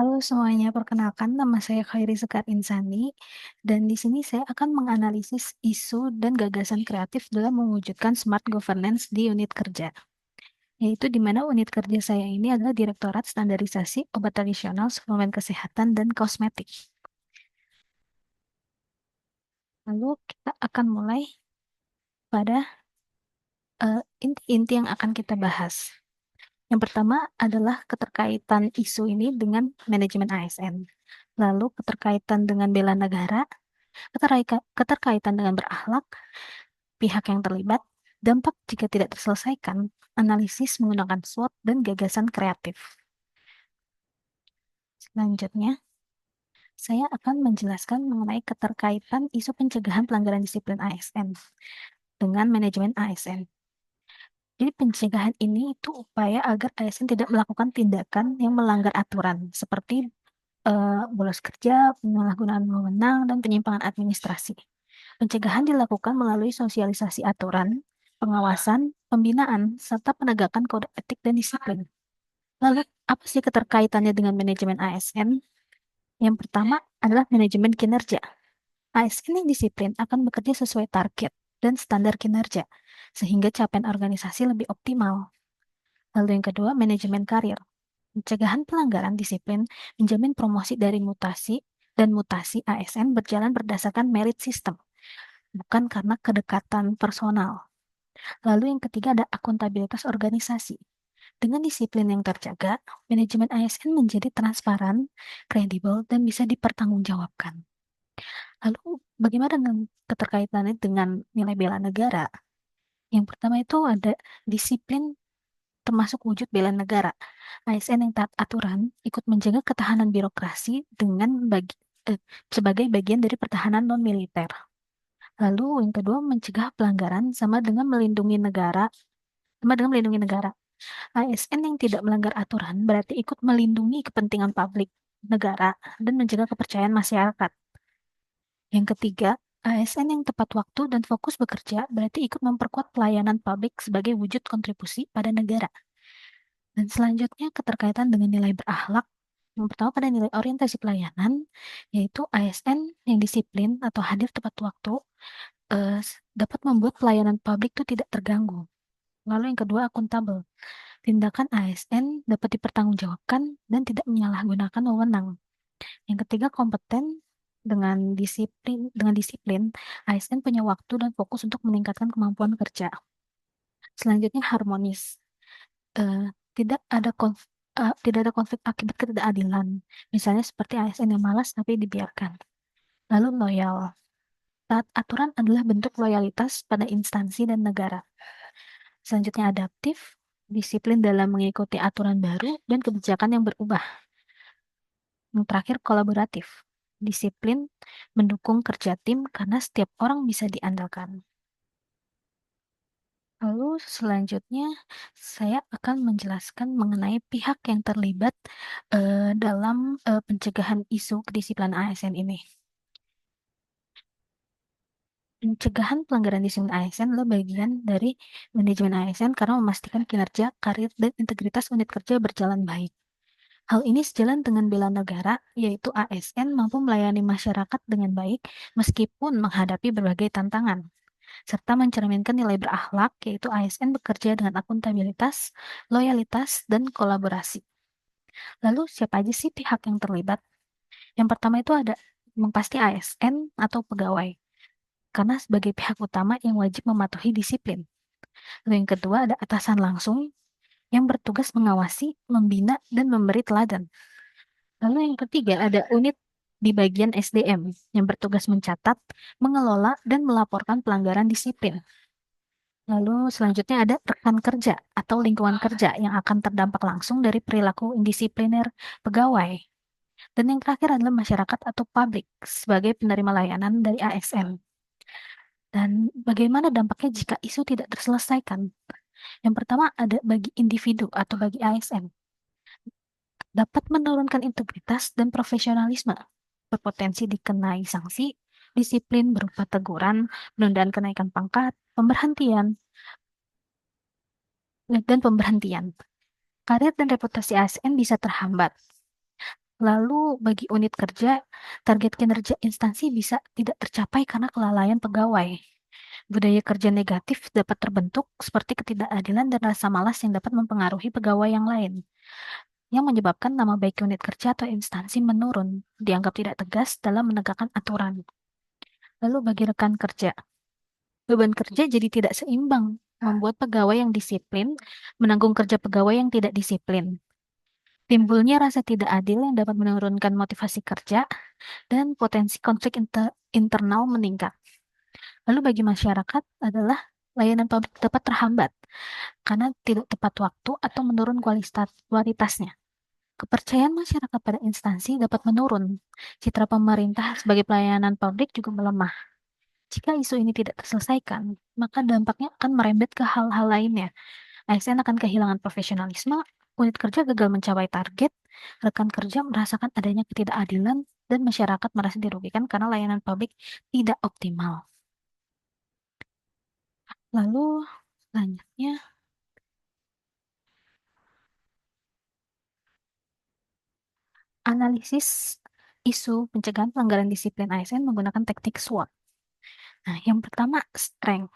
Halo semuanya, perkenalkan nama saya Khairi Sekar Insani, dan di sini saya akan menganalisis isu dan gagasan kreatif dalam mewujudkan smart governance di unit kerja. Yaitu di mana unit kerja saya ini adalah Direktorat Standarisasi Obat Tradisional, Suplemen Kesehatan, dan Kosmetik. Lalu kita akan mulai pada inti-inti yang akan kita bahas. Yang pertama adalah keterkaitan isu ini dengan manajemen ASN. Lalu keterkaitan dengan bela negara, keterkaitan dengan berakhlak, pihak yang terlibat, dampak jika tidak terselesaikan, analisis menggunakan SWOT, dan gagasan kreatif. Selanjutnya, saya akan menjelaskan mengenai keterkaitan isu pencegahan pelanggaran disiplin ASN dengan manajemen ASN. Jadi pencegahan ini itu upaya agar ASN tidak melakukan tindakan yang melanggar aturan, seperti bolos kerja, penyalahgunaan wewenang, dan penyimpangan administrasi. Pencegahan dilakukan melalui sosialisasi aturan, pengawasan, pembinaan, serta penegakan kode etik dan disiplin. Lalu, apa sih keterkaitannya dengan manajemen ASN? Yang pertama adalah manajemen kinerja. ASN yang disiplin akan bekerja sesuai target dan standar kinerja, sehingga capaian organisasi lebih optimal. Lalu yang kedua, manajemen karir. Pencegahan pelanggaran disiplin menjamin promosi dari mutasi dan mutasi ASN berjalan berdasarkan merit system, bukan karena kedekatan personal. Lalu yang ketiga ada akuntabilitas organisasi. Dengan disiplin yang terjaga, manajemen ASN menjadi transparan, kredibel, dan bisa dipertanggungjawabkan. Lalu bagaimana dengan keterkaitannya dengan nilai bela negara? Yang pertama itu ada disiplin termasuk wujud bela negara. ASN yang taat aturan ikut menjaga ketahanan birokrasi sebagai bagian dari pertahanan non-militer. Lalu yang kedua mencegah pelanggaran sama dengan melindungi negara. ASN yang tidak melanggar aturan berarti ikut melindungi kepentingan publik negara dan menjaga kepercayaan masyarakat. Yang ketiga, ASN yang tepat waktu dan fokus bekerja berarti ikut memperkuat pelayanan publik sebagai wujud kontribusi pada negara. Dan selanjutnya keterkaitan dengan nilai berakhlak. Yang pertama pada nilai orientasi pelayanan, yaitu ASN yang disiplin atau hadir tepat waktu dapat membuat pelayanan publik itu tidak terganggu. Lalu yang kedua akuntabel. Tindakan ASN dapat dipertanggungjawabkan dan tidak menyalahgunakan wewenang. Yang ketiga kompeten. Dengan disiplin, ASN punya waktu dan fokus untuk meningkatkan kemampuan kerja. Selanjutnya harmonis. Tidak ada konflik akibat ketidakadilan. Misalnya seperti ASN yang malas tapi dibiarkan. Lalu loyal. Taat aturan adalah bentuk loyalitas pada instansi dan negara. Selanjutnya adaptif. Disiplin dalam mengikuti aturan baru dan kebijakan yang berubah. Yang terakhir kolaboratif. Disiplin mendukung kerja tim karena setiap orang bisa diandalkan. Lalu selanjutnya saya akan menjelaskan mengenai pihak yang terlibat dalam pencegahan isu kedisiplinan ASN ini. Pencegahan pelanggaran disiplin ASN adalah bagian dari manajemen ASN karena memastikan kinerja, karir, dan integritas unit kerja berjalan baik. Hal ini sejalan dengan bela negara, yaitu ASN mampu melayani masyarakat dengan baik meskipun menghadapi berbagai tantangan, serta mencerminkan nilai berakhlak, yaitu ASN bekerja dengan akuntabilitas, loyalitas, dan kolaborasi. Lalu siapa aja sih pihak yang terlibat? Yang pertama itu ada yang pasti ASN atau pegawai, karena sebagai pihak utama yang wajib mematuhi disiplin. Lalu yang kedua ada atasan langsung yang bertugas mengawasi, membina, dan memberi teladan. Lalu yang ketiga ada unit di bagian SDM yang bertugas mencatat, mengelola, dan melaporkan pelanggaran disiplin. Lalu selanjutnya ada rekan kerja atau lingkungan kerja yang akan terdampak langsung dari perilaku indisipliner pegawai. Dan yang terakhir adalah masyarakat atau publik sebagai penerima layanan dari ASN. Dan bagaimana dampaknya jika isu tidak terselesaikan? Yang pertama ada bagi individu atau bagi ASN. Dapat menurunkan integritas dan profesionalisme, berpotensi dikenai sanksi, disiplin berupa teguran, penundaan kenaikan pangkat, dan pemberhentian. Karir dan reputasi ASN bisa terhambat. Lalu bagi unit kerja, target kinerja instansi bisa tidak tercapai karena kelalaian pegawai. Budaya kerja negatif dapat terbentuk seperti ketidakadilan dan rasa malas yang dapat mempengaruhi pegawai yang lain, yang menyebabkan nama baik unit kerja atau instansi menurun, dianggap tidak tegas dalam menegakkan aturan. Lalu bagi rekan kerja, beban kerja jadi tidak seimbang, membuat pegawai yang disiplin menanggung kerja pegawai yang tidak disiplin. Timbulnya rasa tidak adil yang dapat menurunkan motivasi kerja dan potensi konflik internal meningkat. Lalu bagi masyarakat adalah layanan publik dapat terhambat karena tidak tepat waktu atau menurun kualitasnya. Kepercayaan masyarakat pada instansi dapat menurun. Citra pemerintah sebagai pelayanan publik juga melemah. Jika isu ini tidak terselesaikan, maka dampaknya akan merembet ke hal-hal lainnya. ASN akan kehilangan profesionalisme, unit kerja gagal mencapai target, rekan kerja merasakan adanya ketidakadilan, dan masyarakat merasa dirugikan karena layanan publik tidak optimal. Lalu, selanjutnya, analisis isu pencegahan pelanggaran disiplin ASN menggunakan teknik SWOT. Nah, yang pertama, strength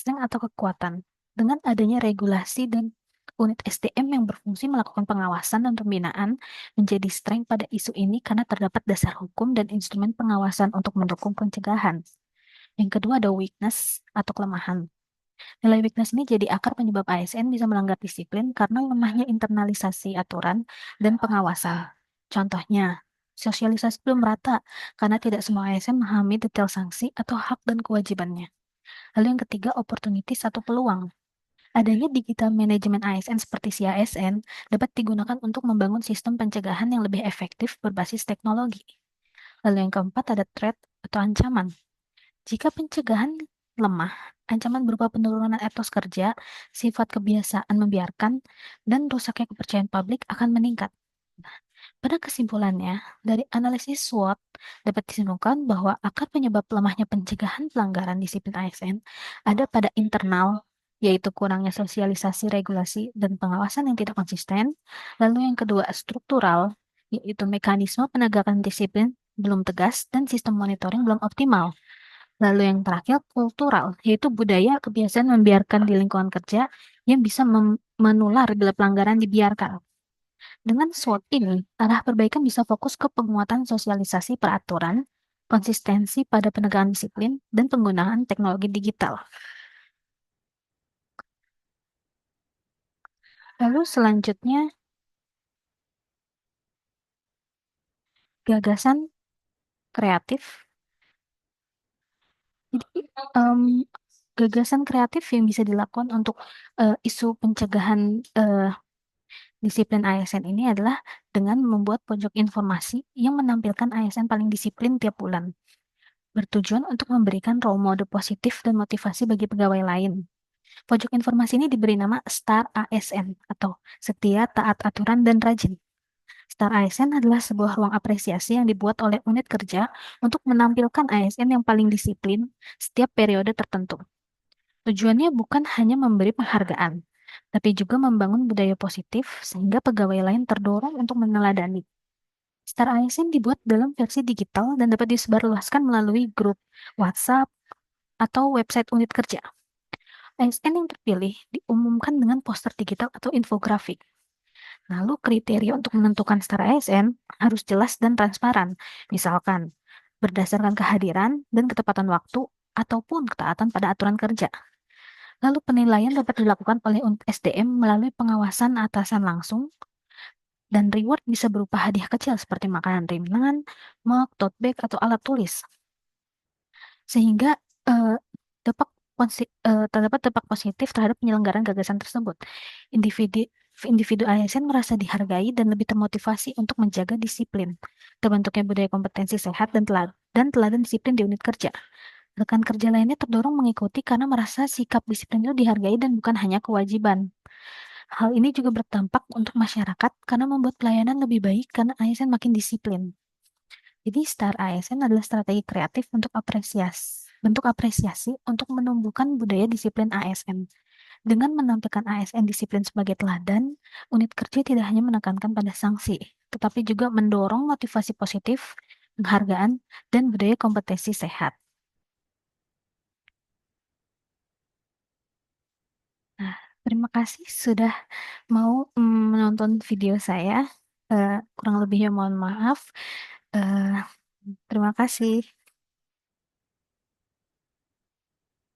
atau kekuatan. Dengan adanya regulasi dan unit SDM yang berfungsi melakukan pengawasan dan pembinaan menjadi strength pada isu ini karena terdapat dasar hukum dan instrumen pengawasan untuk mendukung pencegahan. Yang kedua ada weakness atau kelemahan. Nilai weakness ini jadi akar penyebab ASN bisa melanggar disiplin karena lemahnya internalisasi aturan dan pengawasan. Contohnya, sosialisasi belum merata karena tidak semua ASN memahami detail sanksi atau hak dan kewajibannya. Lalu yang ketiga, opportunities atau peluang. Adanya digital manajemen ASN seperti CASN dapat digunakan untuk membangun sistem pencegahan yang lebih efektif berbasis teknologi. Lalu yang keempat ada threat atau ancaman. Jika pencegahan lemah, ancaman berupa penurunan etos kerja, sifat kebiasaan membiarkan, dan rusaknya kepercayaan publik akan meningkat. Pada kesimpulannya, dari analisis SWOT dapat disimpulkan bahwa akar penyebab lemahnya pencegahan pelanggaran disiplin ASN ada pada internal, yaitu kurangnya sosialisasi regulasi dan pengawasan yang tidak konsisten. Lalu yang kedua, struktural, yaitu mekanisme penegakan disiplin belum tegas dan sistem monitoring belum optimal. Lalu yang terakhir, kultural, yaitu budaya kebiasaan membiarkan di lingkungan kerja yang bisa menular bila pelanggaran dibiarkan. Dengan SWOT ini, arah perbaikan bisa fokus ke penguatan sosialisasi peraturan, konsistensi pada penegakan disiplin, dan penggunaan teknologi digital. Lalu selanjutnya, gagasan kreatif. Jadi, gagasan kreatif yang bisa dilakukan untuk isu pencegahan disiplin ASN ini adalah dengan membuat pojok informasi yang menampilkan ASN paling disiplin tiap bulan, bertujuan untuk memberikan role model positif dan motivasi bagi pegawai lain. Pojok informasi ini diberi nama Star ASN atau Setia, Taat Aturan, dan Rajin. Star ASN adalah sebuah ruang apresiasi yang dibuat oleh unit kerja untuk menampilkan ASN yang paling disiplin setiap periode tertentu. Tujuannya bukan hanya memberi penghargaan, tapi juga membangun budaya positif sehingga pegawai lain terdorong untuk meneladani. Star ASN dibuat dalam versi digital dan dapat disebarluaskan melalui grup WhatsApp atau website unit kerja. ASN yang terpilih diumumkan dengan poster digital atau infografik. Lalu kriteria untuk menentukan Star ASN harus jelas dan transparan. Misalkan, berdasarkan kehadiran dan ketepatan waktu ataupun ketaatan pada aturan kerja. Lalu penilaian dapat dilakukan oleh unit SDM melalui pengawasan atasan langsung, dan reward bisa berupa hadiah kecil seperti makanan ringan, mug, tote bag, atau alat tulis. Sehingga terdapat dampak positif terhadap penyelenggaraan gagasan tersebut. Individu ASN merasa dihargai dan lebih termotivasi untuk menjaga disiplin. Terbentuknya budaya kompetensi sehat dan teladan disiplin di unit kerja. Rekan kerja lainnya terdorong mengikuti karena merasa sikap disiplin itu dihargai dan bukan hanya kewajiban. Hal ini juga berdampak untuk masyarakat karena membuat pelayanan lebih baik karena ASN makin disiplin. Jadi Star ASN adalah strategi kreatif bentuk apresiasi untuk menumbuhkan budaya disiplin ASN. Dengan menampilkan ASN disiplin sebagai teladan, unit kerja tidak hanya menekankan pada sanksi, tetapi juga mendorong motivasi positif, penghargaan, dan budaya kompetensi sehat. Nah, terima kasih sudah mau menonton video saya. Kurang lebihnya mohon maaf. Eh, Terima kasih.